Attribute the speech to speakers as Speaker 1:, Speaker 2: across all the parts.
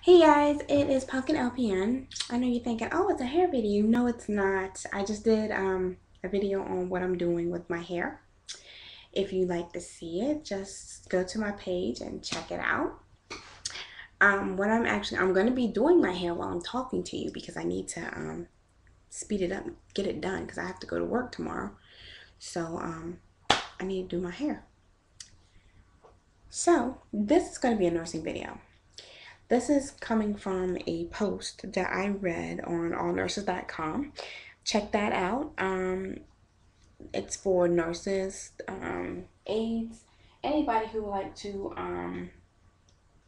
Speaker 1: Hey guys, it is Pumpkin LPN. I know you're thinking, oh, it's a hair video. No, it's not. I just did a video on what I'm doing with my hair. If you'd like to see it, just go to my page and check it out. I'm going to be doing my hair while I'm talking to you because I need to speed it up, get it done because I have to go to work tomorrow. So I need to do my hair. So this is going to be a nursing video. This is coming from a post that I read on allnurses.com. Check that out. It's for nurses, aides, anybody who would like to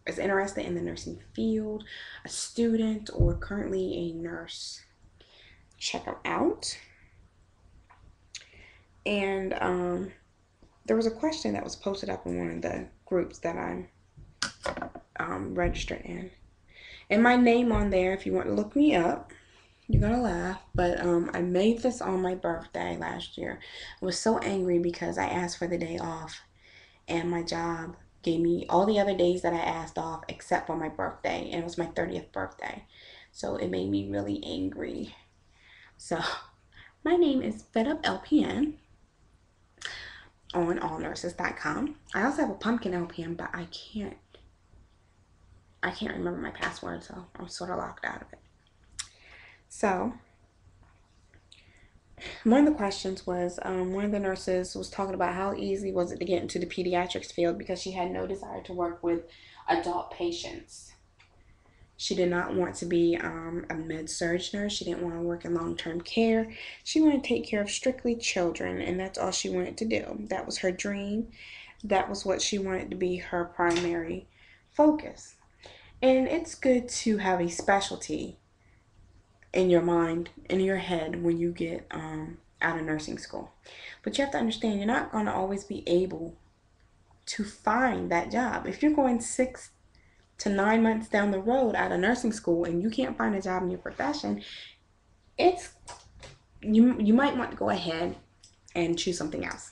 Speaker 1: is interested in the nursing field, a student, or currently a nurse. Check them out. And there was a question that was posted up in one of the groups that I'm registered in. And my name on there, if you want to look me up, you're gonna laugh, but I made this on my birthday last year. I was so angry because I asked for the day off, and my job gave me all the other days that I asked off except for my birthday, and it was my 30th birthday. So it made me really angry. So my name is Fed Up LPN on allnurses.com. I also have a Pumpkin LPN, but I can't remember my password, so I'm sort of locked out of it. So one of the questions was one of the nurses was talking about how easy was it to get into the pediatrics field because she had no desire to work with adult patients. She did not want to be a med-surg nurse. She didn't want to work in long-term care. She wanted to take care of strictly children, and that's all she wanted to do. That was her dream. That was what she wanted to be her primary focus. And it's good to have a specialty in your mind, in your head when you get out of nursing school. But you have to understand you're not going to always be able to find that job. If you're going 6 to 9 months down the road out of nursing school and you can't find a job in your profession, it's you might want to go ahead and choose something else,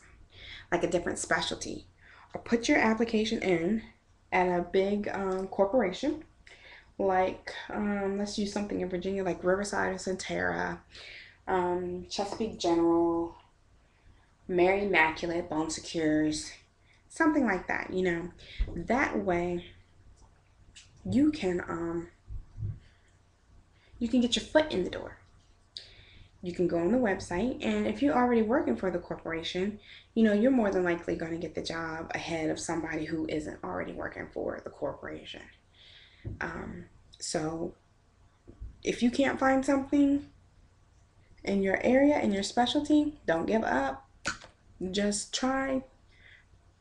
Speaker 1: like a different specialty, or put your application in at a big corporation like let's use something in Virginia like Riverside or Centera, Chesapeake General, Mary Immaculate, Bone Secures, something like that. That way you can get your foot in the door. You can go on the website, and if you're already working for the corporation, you're more than likely going to get the job ahead of somebody who isn't already working for the corporation. So if you can't find something in your area, in your specialty, don't give up. Just try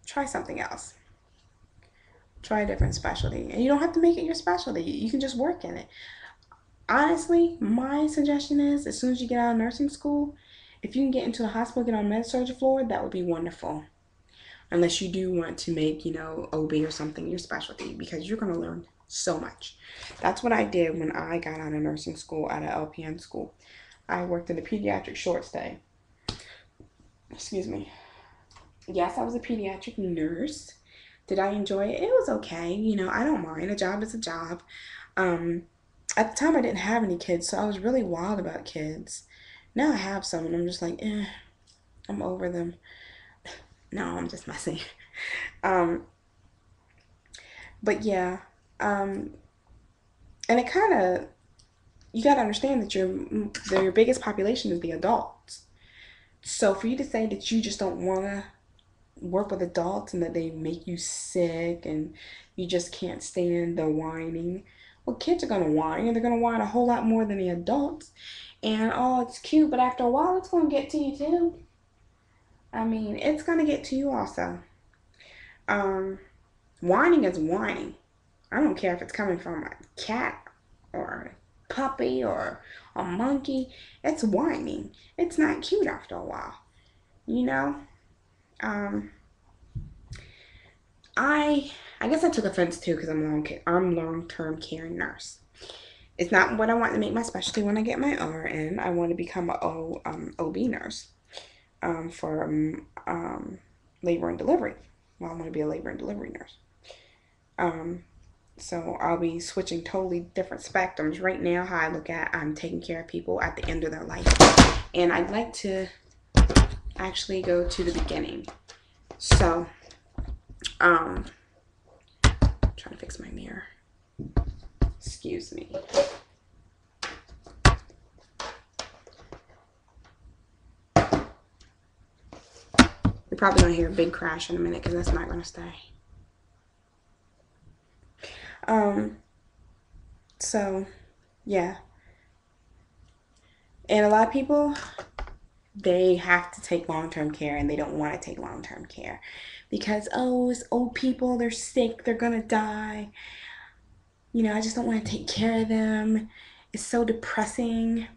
Speaker 1: something else. Try a different specialty. And you don't have to make it your specialty. You can just work in it. Honestly, my suggestion is as soon as you get out of nursing school, if you can get into the hospital, get on med surg floor, that would be wonderful. Unless you do want to make, OB or something your specialty, because you're going to learn so much. That's what I did when I got out of nursing school, out of LPN school. I worked in a pediatric short stay. Excuse me. Yes, I was a pediatric nurse. Did I enjoy it? It was okay. I don't mind. A job is a job. At the time, I didn't have any kids, so I was really wild about kids. Now I have some, and I'm just like, I'm over them. No, I'm just messing. Um, but yeah, and it kind of, you got to understand that your biggest population is the adults. So for you to say that you just don't want to work with adults and that they make you sick and you just can't stand the whining. Well, kids are going to whine, and they're going to whine a whole lot more than the adults. And oh, it's cute, but after a while, it's going to get to you too. I mean, it's going to get to you also. Um, Whining is whining. I don't care if it's coming from a cat or a puppy or a monkey. It's whining. It's not cute after a while. You know? Um, I guess I took offense too because I'm long-term care nurse. It's not what I want to make my specialty when I get my RN. I want to become a OB nurse for labor and delivery. Well, I want to be a labor and delivery nurse. Um, So I'll be switching totally different spectrums. Right now, how I look at, I'm taking care of people at the end of their life. And I'd like to actually go to the beginning. So, I'm trying to fix my mirror. Excuse me. You're probably going to hear a big crash in a minute because that's not going to stay. So, yeah. And a lot of people, they have to take long-term care and they don't want to take long-term care because, oh, it's old people, they're sick, they're going to die. You know, I just don't want to take care of them. It's so depressing.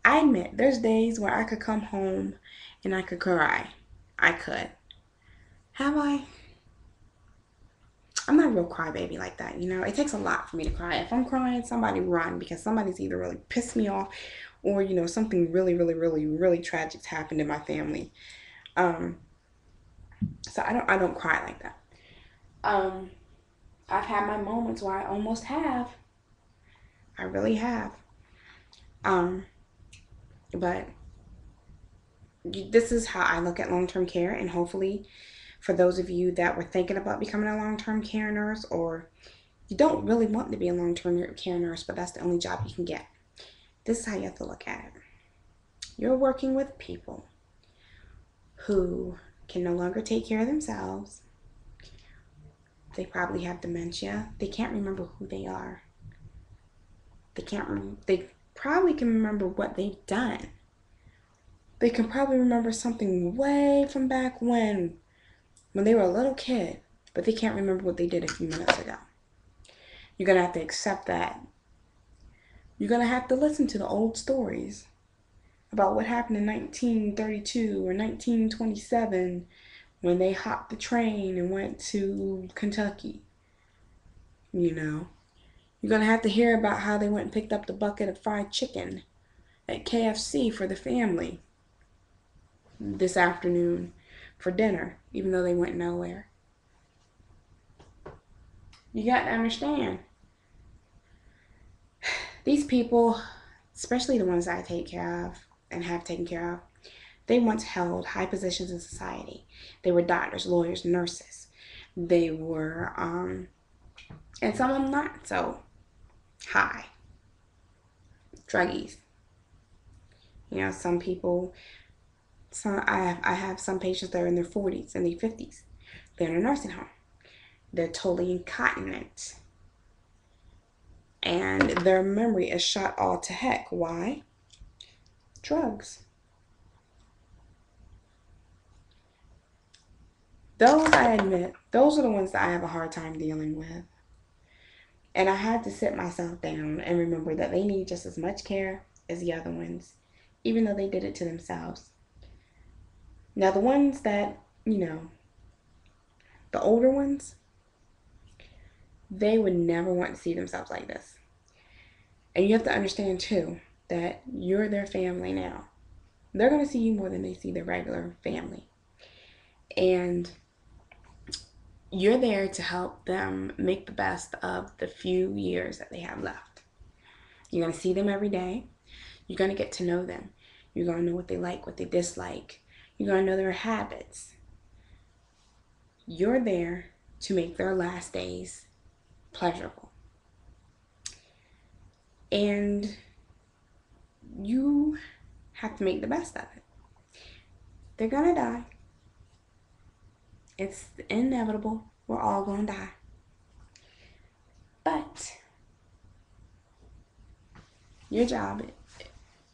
Speaker 1: I admit, there's days where I could come home and I could cry. I could. Have I? I'm not a real crybaby like that, you know. It takes a lot for me to cry. If I'm crying, somebody run because somebody's either really pissed me off or, you know, something really, really, really, really tragic's happened in my family. So I don't cry like that. I've had my moments where I almost have. I really have. But this is how I look at long-term care, and hopefully for those of you that were thinking about becoming a long-term care nurse, or you don't really want to be a long-term care nurse, but that's the only job you can get. This is how you have to look at it. You're working with people who can no longer take care of themselves. They probably have dementia. They can't remember who they are. They probably can remember what they've done. They can probably remember something way from back when they were a little kid, but they can't remember what they did a few minutes ago. You're going to have to accept that. You're going to have to listen to the old stories about what happened in 1932 or 1927 when they hopped the train and went to Kentucky. You know, you're going to have to hear about how they went and picked up the bucket of fried chicken at KFC for the family this afternoon for dinner, even though they went nowhere. You got to understand, these people, especially the ones that I take care of and have taken care of, they once held high positions in society. They were doctors, lawyers, nurses. They were, and some of them not so high. Druggies. You know, some people, I have some patients that are in their 40s and their 50s. They're in a nursing home. They're totally incontinent. And their memory is shot all to heck. Why? Drugs. Those, I admit, those are the ones that I have a hard time dealing with. And I had to sit myself down and remember that they need just as much care as the other ones, even though they did it to themselves. Now, the ones that, you know, the older ones, they would never want to see themselves like this. And you have to understand, too, that you're their family now. They're going to see you more than they see their regular family. And you're there to help them make the best of the few years that they have left. You're going to see them every day. You're going to get to know them. You're going to know what they like, what they dislike. You're going to know their habits. You're there to make their last days pleasurable. And you have to make the best of it. They're going to die. It's inevitable. We're all going to die. But your job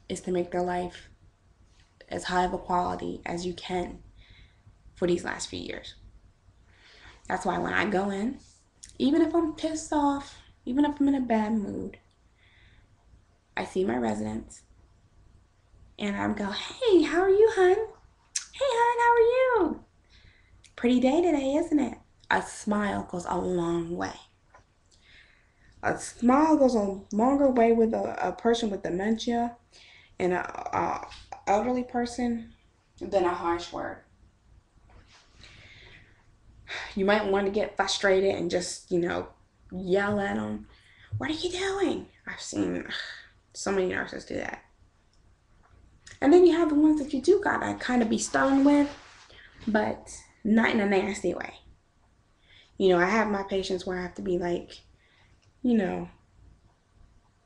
Speaker 1: is to make their life as high of a quality as you can for these last few years. That's why when I go in, even if I'm pissed off, even if I'm in a bad mood, I see my residents and I go, hey, how are you, hun? Hey, hun, how are you? Pretty day today, isn't it? A smile goes a long way. A smile goes a longer way with a person with dementia and a elderly person than a harsh word. You might want to get frustrated and just, you know, yell at them. What are you doing? I've seen so many nurses do that. And then you have the ones that you do gotta kind of be stern with, but not in a nasty way. You know, I have my patients where I have to be like, you know,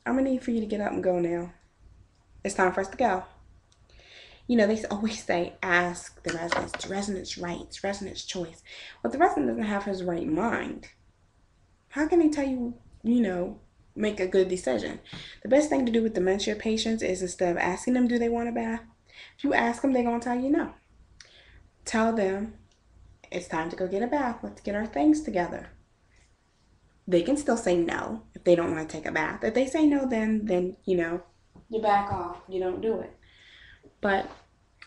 Speaker 1: I'm gonna need for you to get up and go now. It's time for us to go. You know, they always say, ask the residents. It's resident's rights, resident's choice. Well, the resident doesn't have his right mind. How can he tell you, you know, make a good decision? The best thing to do with dementia patients is instead of asking them, do they want a bath? If you ask them, they're going to tell you no. Tell them, it's time to go get a bath. Let's get our things together. They can still say no if they don't want to take a bath. If they say no, then you know, you back off. You don't do it. But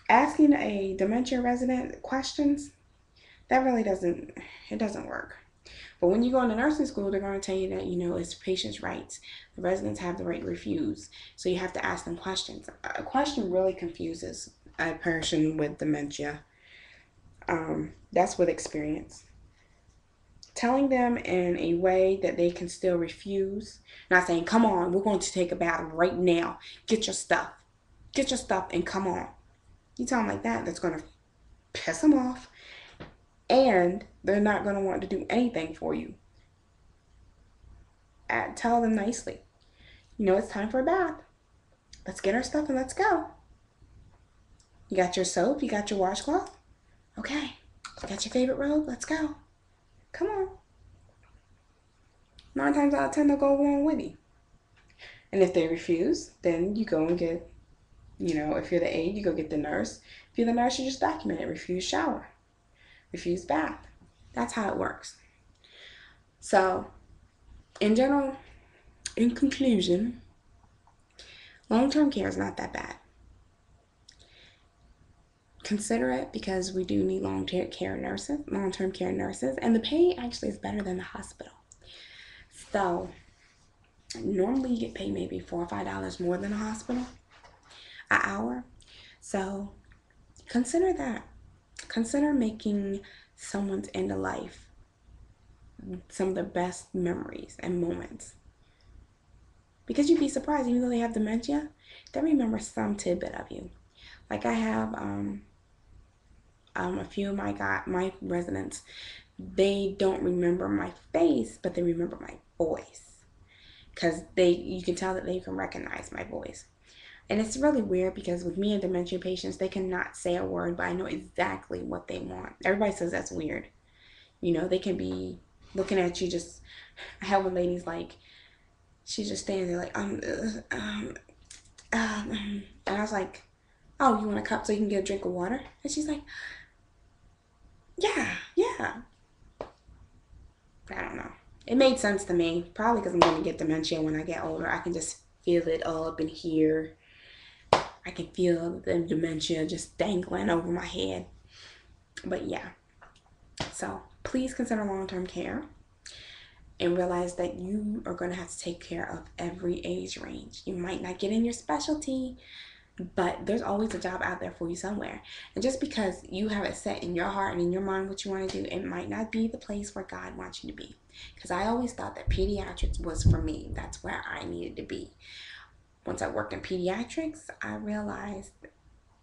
Speaker 1: asking a dementia resident questions, that really doesn't work. But when you go into nursing school, they're going to tell you that, you know, it's patient's rights. The residents have the right to refuse. So you have to ask them questions. A question really confuses a person with dementia. That's with experience. Telling them in a way that they can still refuse, not saying, come on, we're going to take a bath right now. Get your stuff. Get your stuff and come on. You tell them like that, that's going to piss them off. And they're not going to want to do anything for you. Tell them nicely. You know, it's time for a bath. Let's get our stuff and let's go. You got your soap? You got your washcloth? Okay. You got your favorite robe? Let's go. Come on. 9 times out of 10, they'll go along with you. And if they refuse, then you go and get, you know, if you're the aide, you go get the nurse. If you're the nurse, you just document it. Refuse shower. Refuse bath. That's how it works. So, in general, in conclusion, long-term care is not that bad. Consider it because we do need long-term care nurses, and the pay actually is better than the hospital. So, normally you get paid maybe $4 or $5 more than a hospital an hour. So, consider that. Consider making someone's end of life some of the best memories and moments. Because you'd be surprised, even though they have dementia, they remember some tidbit of you. Like I have a few of my residents, they don't remember my face, but they remember my voice. Because you can tell that they can recognize my voice. And it's really weird because with me and dementia patients, they cannot say a word, but I know exactly what they want. Everybody says that's weird. You know, they can be looking at you just, I have one lady's like, she's just standing there like, and I was like, oh, you want a cup so you can get a drink of water? And she's like, yeah. I don't know. It made sense to me, probably because I'm going to get dementia when I get older. I can just feel it all up in here. I can feel the dementia just dangling over my head. But yeah. So please consider long-term care and realize that you are going to have to take care of every age range. You might not get in your specialty, but there's always a job out there for you somewhere. And just because you have it set in your heart and in your mind what you want to do, it might not be the place where God wants you to be. Because I always thought that pediatrics was for me. That's where I needed to be. Once I worked in pediatrics, I realized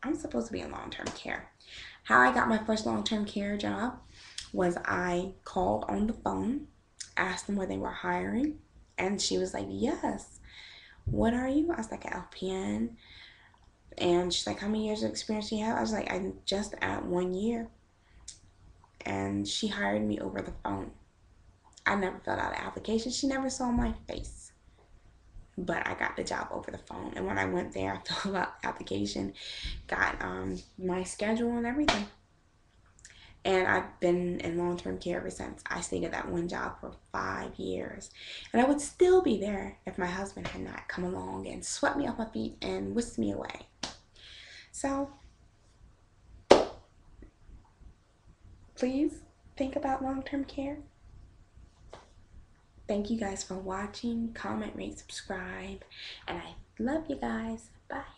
Speaker 1: I'm supposed to be in long-term care. How I got my first long-term care job was I called on the phone, asked them where they were hiring, and she was like, yes. What are you? I was like, an LPN. And she's like, how many years of experience do you have? I was like, I'm just at 1 year. And she hired me over the phone. I never filled out an application. She never saw my face. But I got the job over the phone. And when I went there, I filled out the application, got my schedule and everything. And I've been in long-term care ever since. I stayed at that one job for 5 years. And I would still be there if my husband had not come along and swept me off my feet and whisked me away. So, please think about long-term care. Thank you guys for watching. Comment, rate, subscribe. And I love you guys. Bye.